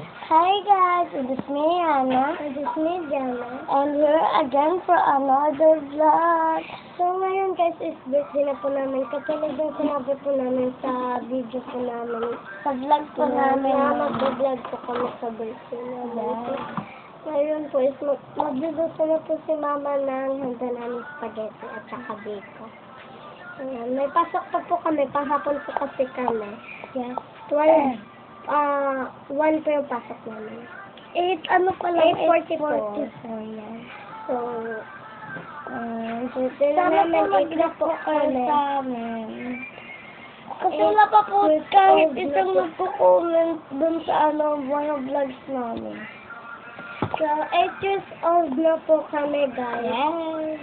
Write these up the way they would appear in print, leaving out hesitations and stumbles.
Hi guys, it is me, Anna. It is me, Jana. And here again for another vlog. So ngayon guys is birthday na po namin. Katulad ng sinabi po namin sa video po namin. Sa vlog po namin. Mag-vlog po kami sa birthday namin. Yes. Ngayon po is magluluto na po si Mama ng handa namin spaghetti at saka bacon. Ayan. May pasok pa po kami. Panghapon po kasi kami. Yes. 1 po yung pasok namin. 8:44. Yes. So, Sana po mag-vlog po kayo sa amin. Kasi wala pa po kahit isang nagko-comment dun sa mga vlogs namin. So, 8 years old na po kami, guys. Yes.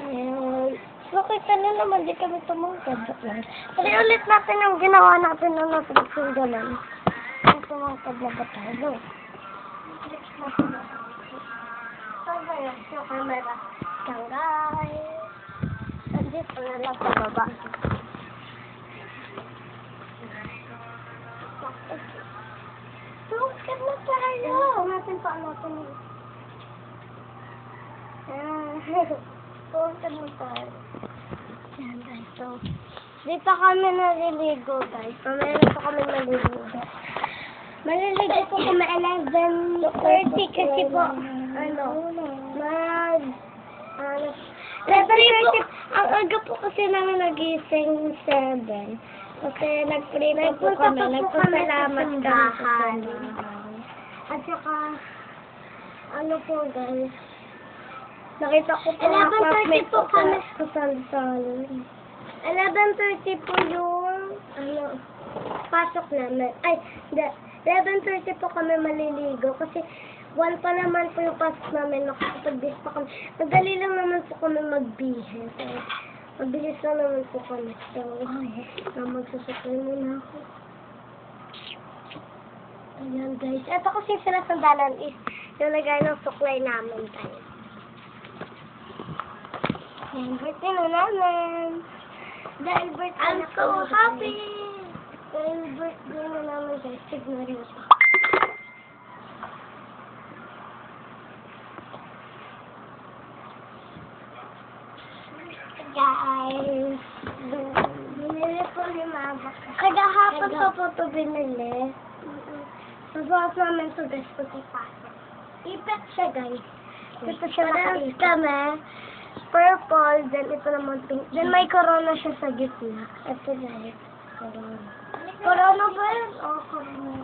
Ayan. So, kita nyo naman, di kami tumangkad. Kasi ulit natin yung ginawa natin na nasa yung ganun. Yung tumangkad na ba tayo? So, guys, yung camera. Yan, guys. Nandito na lang sa baba. So, kat na tayo. Natin pa natin. So, kat na tayo. Yan, guys. So, di pa kami naliligo, guys. So, meron pa kami naliligo. Maliligo po kami 11:30 kasi po, ang aga po kasi namin nagising 7. Kasi nag-pray po kami. Nagpasalamat kami sa simbahan. simbahan. At saka, po guys, Nakita ko po 11:30 po kami. Kasal-sal. 11:30 po yung, pasok namin. Ay, hindi. 11:30 po kami maliligo kasi 1 pa naman po yung pasok namin. Makakapag-bis pa kami. Madali lang naman po kami magbihis. So, mabilis lang naman po kami. So, magsusuklay muna ako. Ayan guys. Ito kasi sinasandalan is yung lagay ng suklay namin tayo. Ayan, birthday na namin. Dahil birthday I'm na so kami, happy! dahil birthday na namin guys. Tignan rin ito. Guys, binili po ni Mama. Kagahapon pa po ito binili. Nasuot namin ito guys pagkipasok. Ipet siya guys. Ito siya Parehas nakaipit. kami. Purple, then ito naman pink. Then may corona siya sa gitna. Ito guys. Corona. Corona ba yun? Oo, corona.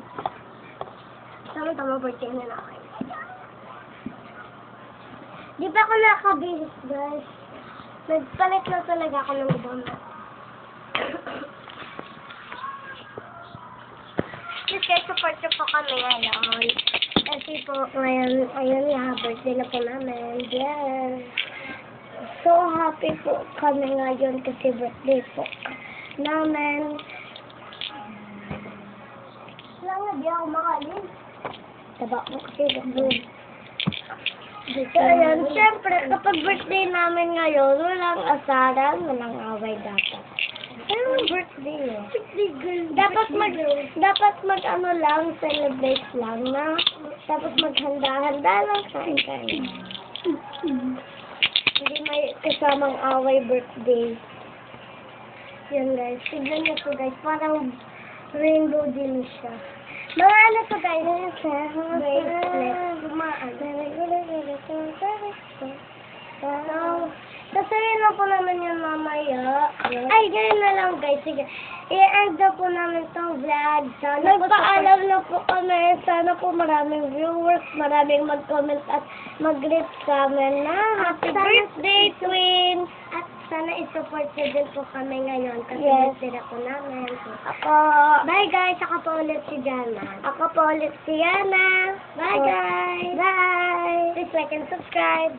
Tama-tama, birthday na namin. Di ba ako nakabihis guys? Nagpalit na talaga ako ng ibang Please guys, support nyo po kami ngayon. Kasi po, ngayon, ayun nga, birthday na po namin. Yes. So happy po kami ngayon kasi birthday po namin. Wala nga, di ako makalim. Taba po kasi doon. Dito, So ayan, syempre kapag birthday namin ngayon, walang asaran, walang away dapat. Pero birthday eh. Birthday girl. Dapat mag lang, celebrate lang na. Tapos maghanda-handa lang, kain-kain. Hindi may kasamang away birthday. Yan guys, tignan nyo to guys, parang rainbow din siya. Mga ano to guys, bracelet. Gumaan. So, sasayin na po naman yung mamaya. Ay, ganyan na lang guys. Sige, i-end na po namin tong vlog. Sana po Nagpaalam na po kami. Sana po maraming viewers, maraming mag-comment at mag-greet sa amin na happy birthday, twins! At sana i-support nyo din po kami ngayon kasi Yes. birthday na po namin. So, Ako, bye guys, ako po ulit si Jana. ako po ulit si Yana. Bye guys! Bye! Please like and subscribe.